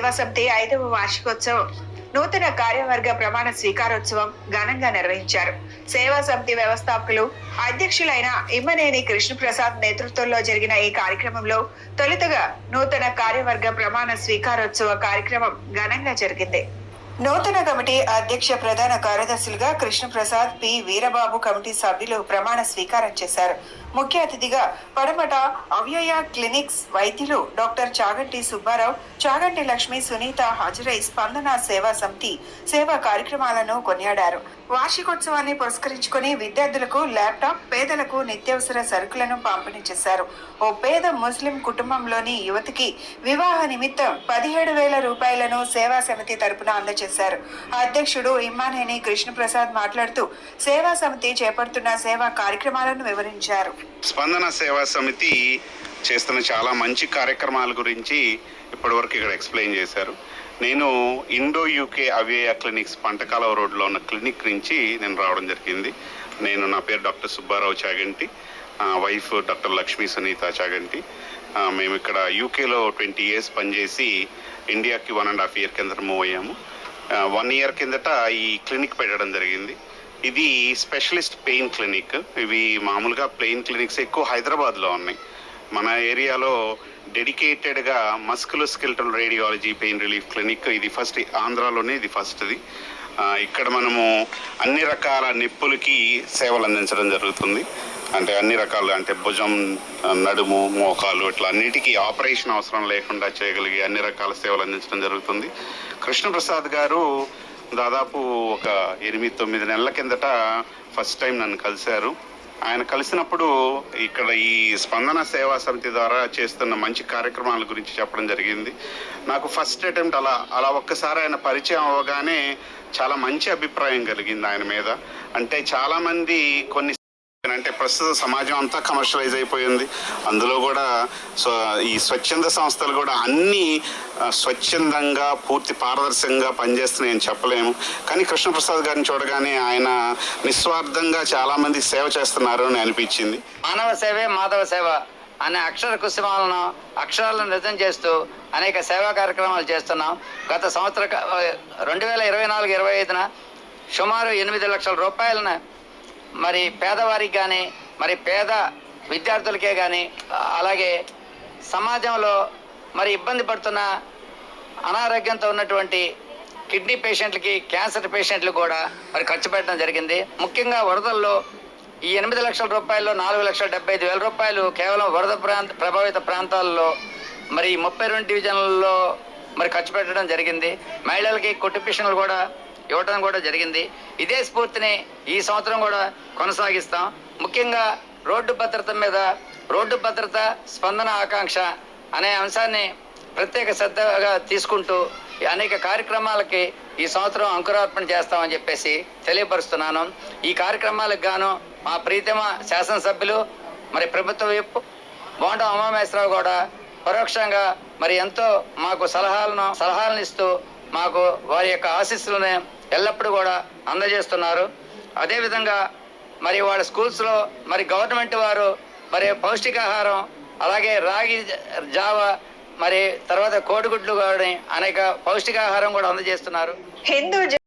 సేవా సమితి 5వ వార్షికోత్సవం నూతన కార్యవర్గ ప్రమాణ స్వీకారోత్సవం ఘనంగా నిర్వహించారు. సేవా సమితి వ్యవస్థాపకులు అధ్యక్షులైన ఇమ్మనేని కృష్ణప్రసాద్ నేతృత్వంలో జరిగిన ఈ కార్యక్రమంలో తొలుతగా నూతన కార్యవర్గ ప్రమాణ స్వీకారోత్సవ కార్యక్రమం ఘనంగా జరిగింది. నూతన కమిటీ అధ్యక్ష ప్రధాన కార్యదర్శులుగా కృష్ణప్రసాద్, పి వీరబాబు కమిటీ సభ్యులు ప్రమాణ స్వీకారం చేశారు. ముఖ్య అతిథిగా పడమట అవ్యయ క్లినిక్స్ వైద్యులు డాక్టర్ చాగంటి సుబ్బారావు, చాగంటి లక్ష్మి, సునీత హాజరై స్పందన సేవా సమితి సేవా కార్యక్రమాలను కొనియాడారు. వార్షికోత్సవాన్ని పురస్కరించుకుని విద్యార్థులకు ల్యాప్టాప్, పేదలకు నిత్యావసర సరుకులను పంపిణీ చేశారు. ఓ పేద ముస్లిం కుటుంబంలోని యువతికి వివాహ నిమిత్తం 17,000 రూపాయలను సేవా సమితి తరపున అందజేశారు. అధ్యక్షుడు ఇమ్మానేని కృష్ణప్రసాద్ మాట్లాడుతూ సేవా సమితి చేపడుతున్న సేవా కార్యక్రమాలను వివరించారు. స్పందన సేవా సమితి చేస్తున్న చాలా మంచి కార్యక్రమాల గురించి ఇప్పటివరకు ఇక్కడ ఎక్స్ప్లెయిన్ చేశారు. నేను Indo UK Avyaya clinics Pantakalava రోడ్లో ఉన్న క్లినిక్ నుంచి నేను రావడం జరిగింది. నా పేరు doctor Subbarao Chaganti, wife doctor Lakshmi Sunitha Chaganti. మేము ఇక్కడ యూకేలో 20 years పనిచేసి ఇండియాకి 1.5 year కిందట మూవ్ అయ్యాము. 1 year కిందట ఈ క్లినిక్ పెట్టడం జరిగింది. ఇది స్పెషలిస్ట్ పెయిన్ క్లినిక్. ఇవి మామూలుగా పెయిన్ క్లినిక్స్ ఎక్కువ హైదరాబాద్లో ఉన్నాయి. మన ఏరియాలో డెడికేటెడ్గా musculoskeletal radiology pain relief clinic ఇది ఫస్ట్, ఆంధ్రాలోనే ఇది ఫస్ట్ది. ఇక్కడ మనము అన్ని రకాల నొప్పులకి సేవలు అందించడం జరుగుతుంది. అంటే అన్ని రకాలు, అంటే భుజం, నడుము, మోకాలు ఇట్లా అన్నిటికీ ఆపరేషన్ అవసరం లేకుండా చేయగలిగే అన్ని రకాల సేవలు అందించడం జరుగుతుంది. కృష్ణప్రసాద్ గారు దాదాపు ఒక 8-9 నెలల కిందట ఫస్ట్ టైం నన్ను కలిశారు. ఆయన కలిసినప్పుడు ఇక్కడ ఈ స్పందన సేవా సమితి ద్వారా చేస్తున్న మంచి కార్యక్రమాల గురించి చెప్పడం జరిగింది. నాకు ఫస్ట్ అటెంప్ట్ అలా ఒక్కసారి ఆయన పరిచయం అవ్వగానే చాలా మంచి అభిప్రాయం కలిగింది ఆయన మీద. అంటే చాలామంది అంటే ప్రస్తుత సమాజం అంతా కమర్షియలైజ్ అయిపోయింది. అందులో కూడా ఈ స్వచ్ఛంద సంస్థలు కూడా అన్నీ స్వచ్ఛందంగా పూర్తి పారదర్శకంగా పనిచేస్తున్నాయని చెప్పలేము. కానీ కృష్ణప్రసాద్ గారిని చూడగానే ఆయన నిస్వార్థంగా చాలా మందికి సేవ చేస్తున్నారు అని అనిపించింది. మానవ సేవే మాధవ సేవ అనే కుసుమాలను అక్షరాలను నిజం చేస్తూ అనేక సేవా కార్యక్రమాలు చేస్తున్నాం. గత సంవత్సరం 2024-25 సుమారు 8 లక్షల రూపాయలను మరి పేదవారికి కానీ, మరి పేద విద్యార్థులకే కానీ, అలాగే సమాజంలో మరి ఇబ్బంది పడుతున్న అనారోగ్యంతో ఉన్నటువంటి కిడ్నీ పేషెంట్లకి, క్యాన్సర్ పేషెంట్లకు కూడా మరి ఖర్చు పెట్టడం జరిగింది. ముఖ్యంగా వరదల్లో ఈ 8 లక్షల రూపాయల్లో 4,75,000 రూపాయలు కేవలం వరద ప్రభావిత ప్రాంతాల్లో మరి 32 డివిజన్లలో మరి ఖర్చు పెట్టడం జరిగింది. మహిళలకి కొట్టు పెన్షన్లు కూడా ఇవ్వడం కూడా జరిగింది. ఇదే స్ఫూర్తిని ఈ సంవత్సరం కూడా కొనసాగిస్తాం. ముఖ్యంగా రోడ్డు భద్రత మీద, రోడ్డు భద్రత స్పందన ఆకాంక్ష అనే అంశాన్ని ప్రత్యేక శ్రద్ధగా తీసుకుంటూ అనేక కార్యక్రమాలకి ఈ సంవత్సరం అంకురార్పణ చేస్తామని చెప్పేసి తెలియపరుస్తున్నాను. ఈ కార్యక్రమాలకు గాను మా ప్రీతమ శాసనసభ్యులు, మరి ప్రభుత్వ విప్ బోండా ఉమామేశ్వరరావు కూడా పరోక్షంగా మరి ఎంతో మాకు సలహాలను ఇస్తూ మాకు వారి యొక్క ఆశీస్సులను ఎల్లప్పుడూ కూడా అందజేస్తున్నారు. అదేవిధంగా మరి వాళ్ళ స్కూల్స్లో మరి గవర్నమెంట్ వారు మరి పౌష్టికాహారం, అలాగే రాగి జావ, మరి తర్వాత కోడిగుడ్లు కానీ అనేక పౌష్టికాహారం కూడా అందజేస్తున్నారు. హిందూ